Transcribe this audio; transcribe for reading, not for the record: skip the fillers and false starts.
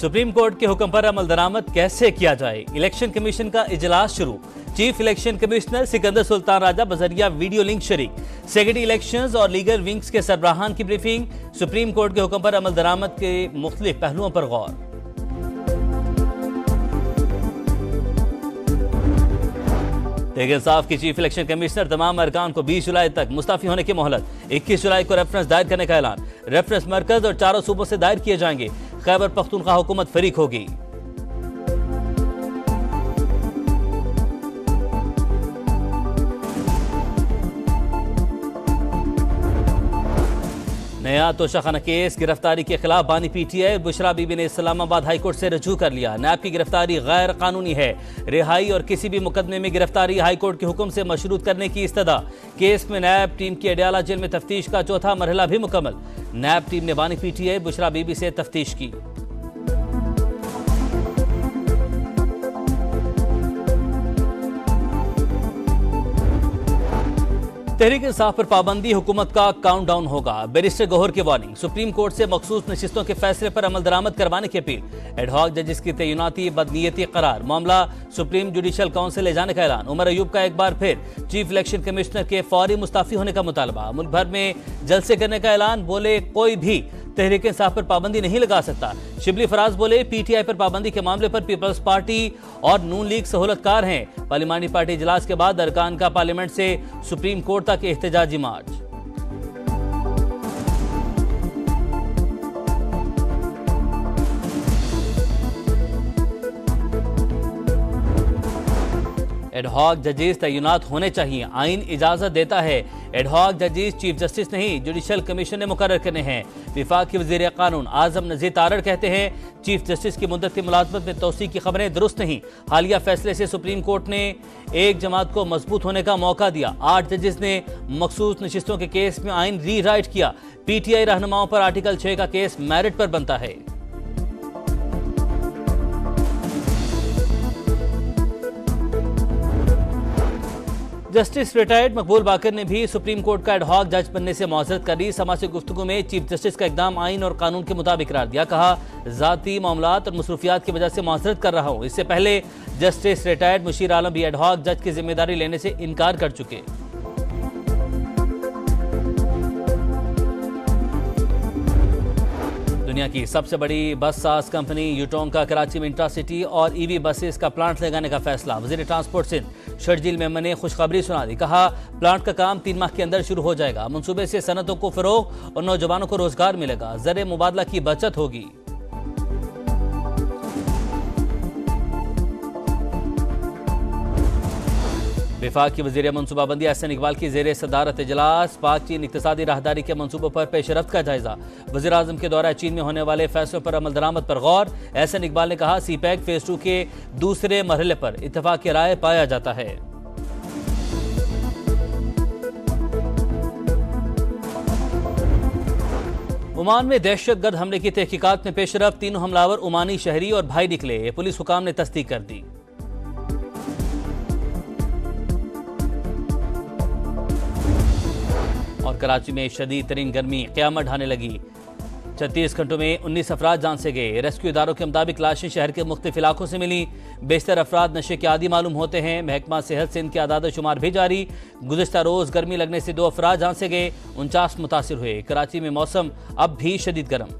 Supreme court के हुक्म पर अमल दरामद कैसे किया जाए, इलेक्शन कमीशन का इजलास शुरू। Chief election commissioner Sikandar Sultan Raja बजरिया वीडियो लिंक शरीक। सेक्रेटरी इलेक्शंस और लीगल विंग्स के सरबराहान की ब्रीफिंग। सुप्रीम कोर्ट के हुक्म पर अमल दरामद के मुख्तलिफ पहलुओं पर गौर। तहरीक इंसाफ की चीफ इलेक्शन कमिश्नर तमाम अरकान को 20 जुलाई तक मुस्तफी होने की मोहलत। 21 जुलाई को रेफरेंस दायर करने का ऐलान। रेफरेंस मरकज और चारों सूबों से दायर किए जाएंगे। खैबर पख्तूनख्वा हुकूमत फरीक होगी। नया तोशाखाना केस, गिरफ्तारी के खिलाफ बानी पीटीआई। बुशरा बीबी ने इस्लामाबाद हाईकोर्ट से रजू कर लिया। नैब की गिरफ्तारी गैर कानूनी है। रिहाई और किसी भी मुकदमे में गिरफ्तारी हाईकोर्ट के हुक्म से मशरूत करने की इस्तदा। केस में नैब टीम की अडयाला जेल में तफ्तीश का चौथा मरहला भी मुकम्मल। नैब टीम ने बानी पीटीआई बुशरा बीबी से तफ्तीश की। तहरीक इंसाफ पर पाबंदी, हुकूमत का काउंटडाउन होगा। बैरिस्टर गौहर की वार्निंग। सुप्रीम कोर्ट से मखसूस नशिस्तों के फैसले पर अमल दरामद करवाने की अपील। एडहॉक जजेस की तैनाती बदनीयती करार। मामला सुप्रीम जुडिशल काउंसिल ले जाने का ऐलान। उमर अयूब का एक बार फिर चीफ इलेक्शन कमिश्नर के फौरी मुस्ताफी होने का मुतालबा। मुल्क भर में जलसे करने का ऐलान। बोले कोई भी तहरीक इंसाफ पर पाबंदी नहीं लगा सकता। शिबली फराज बोले पीटीआई पर पाबंदी के मामले पर पीपल्स पार्टी और नून लीग सहूलतकार हैं। पार्लिमानी पार्टी इजलास के बाद अरकान का पार्लियामेंट से सुप्रीम कोर्ट तक एहतजाजी मार्च। एडहॉक जजेस तैनात होने चाहिए। आइन इजाजत देता है। एडहॉक जजेस चीफ जस्टिस नहीं जुडिशल कमीशन ने मुकर्रर करने हैं। विफाक के वजीर कानून आजम नजीर तारड़ कहते हैं चीफ जस्टिस की मुद्दत की मुलाजमत में तोसी की खबरें दुरुस्त नहीं। हालिया फैसले से सुप्रीम कोर्ट ने एक जमात को मजबूत होने का मौका दिया। 8 जजेस ने मखसूस नशिस्तों के केस में आइन री राइट किया। पीटीआई रहनुमाओं पर आर्टिकल 6 का केस मेरिट पर बनता है। जस्टिस रिटायर्ड मकबूल बाकर ने भी सुप्रीम कोर्ट का एडहॉक जज बनने से मुआज़रत करी। समाजी गुफ्तगू में चीफ जस्टिस का इकदाम आइन और कानून के मुताबिक करार दिया। कहा जाती मामलात और मसरूफियात की वजह से मुआज़रत कर रहा हूँ। इससे पहले जस्टिस रिटायर्ड मुशीर आलम भी एडहॉक जज की जिम्मेदारी लेने से इनकार कर चुके। दुनिया की सबसे बड़ी बस साज कंपनी यूटोंग का कराची में इंट्रासिटी और ईवी बसेस का प्लांट लगाने का फैसला। वजीर ट्रांसपोर्ट सिंध शर्जील मेमन ने खुशखबरी सुना दी। कहा प्लांट का काम 3 माह के अंदर शुरू हो जाएगा। मंसूबे से सनतों को फरोग और नौजवानों को रोजगार मिलेगा। ज़र मुबादला की बचत होगी। विफाक की वज़ीर मनसूबाबंदी एहसन इकबाल की ज़ेर सदारत इजलास। पाक चीन इक्तिसादी राहदारी के मनसूबों पर पेशरफ्त का जायजा। वज़ीर आज़म के दौरा चीन में होने वाले फैसलों पर अमल दरामद पर गौर। एहसन इकबाल ने कहा सीपैक फेज 2 के दूसरे मरहले पर इत्तफाक की राय पाया जाता है। ओमान में दहशतगर्द हमले की तहकीकात में पेशरफ्त। 3 हमलावर ओमानी शहरी और भाई निकले। पुलिस हुकाम ने तस्दीक कर दी। और कराची में शदीद तरीन गर्मी क़यामत ढाने लगी। 36 घंटों में 19 अफराद जान से गए। रेस्क्यू इदारों के मुताबिक लाशें शहर के मुख्तलिफ इलाकों से मिली। बेशतर अफराद नशे के आदी मालूम होते हैं। महकमा सेहत सिंध के आदाद शुमार भी जारी। गुज़िश्ता रोज़ गर्मी लगने से 2 अफराद जान से गए। 49 मुतासिर हुए। कराची में मौसम अब भी शदीद गर्म।